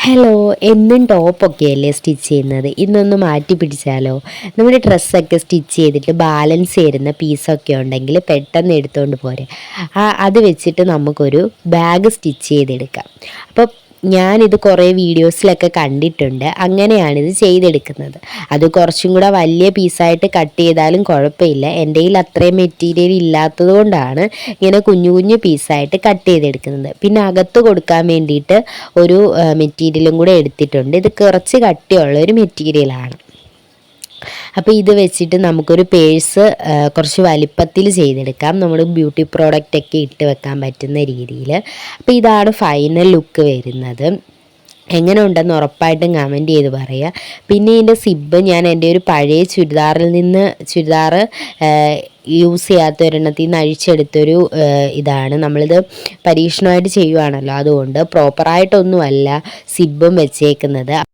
Hello, എന്നും ടോപ്പൊക്കെ അല്ലേ stitch ചെയ്യുന്നത്? ഇന്നൊന്ന് മാറ്റി പിടിച്ചാലോ? നമ്മുടെ ഡ്രസ്സൊക്കെ സ്റ്റിച്ച് ചെയ്തിട്ട് ബാലൻസ് ചേരുന്ന പീസൊക്കെ ഉണ്ടെങ്കിൽ പെട്ടെന്ന് എടുത്തുകൊണ്ട് പോരെ. അത് വെച്ചിട്ട് നമുക്കൊരു ബാഗ് സ്റ്റിച്ച് ചെയ്തെടുക്കാം. അപ്പോൾ ഞാനിത് കുറേ വീഡിയോസിലൊക്കെ കണ്ടിട്ടുണ്ട്. അങ്ങനെയാണിത് ചെയ്തെടുക്കുന്നത്. അത് കുറച്ചും കൂടെ വലിയ പീസായിട്ട് കട്ട് ചെയ്താലും കുഴപ്പമില്ല. എൻ്റെ കയ്യിൽ അത്രയും മെറ്റീരിയൽ ഇല്ലാത്തത് കൊണ്ടാണ് ഇങ്ങനെ കുഞ്ഞു കുഞ്ഞു പീസായിട്ട് കട്ട് ചെയ്തെടുക്കുന്നത്. പിന്നെ അകത്ത് കൊടുക്കാൻ വേണ്ടിയിട്ട് ഒരു മെറ്റീരിയലും കൂടെ എടുത്തിട്ടുണ്ട്. ഇത് കുറച്ച് കട്ടിയുള്ള ഒരു മെറ്റീരിയലാണ്. അപ്പോൾ ഇത് വെച്ചിട്ട് നമുക്കൊരു പേഴ്സ് കുറച്ച് വലിപ്പത്തിൽ ചെയ്തെടുക്കാം. നമ്മൾ ബ്യൂട്ടി പ്രോഡക്റ്റൊക്കെ ഇട്ട് വെക്കാൻ പറ്റുന്ന രീതിയിൽ. അപ്പോൾ ഇതാണ് ഫൈനൽ ലുക്ക് വരുന്നത്. എങ്ങനെ ഉണ്ടെന്ന് ഉറപ്പായിട്ടും കമൻറ്റ് ചെയ്ത് പറയുക. പിന്നെ ഇതിൻ്റെ സിബ്ബ് ഞാൻ എൻ്റെ ഒരു പഴയ ചുരിദാർ യൂസ് ചെയ്യാത്ത ഒരെണ്ണത്തിൽ നിന്ന് അഴിച്ചെടുത്തൊരു ഇതാണ്. നമ്മളിത് പരീക്ഷണമായിട്ട് ചെയ്യുവാണല്ലോ, അതുകൊണ്ട് പ്രോപ്പറായിട്ടൊന്നുമല്ല സിബ്ബും വെച്ചേക്കുന്നത്.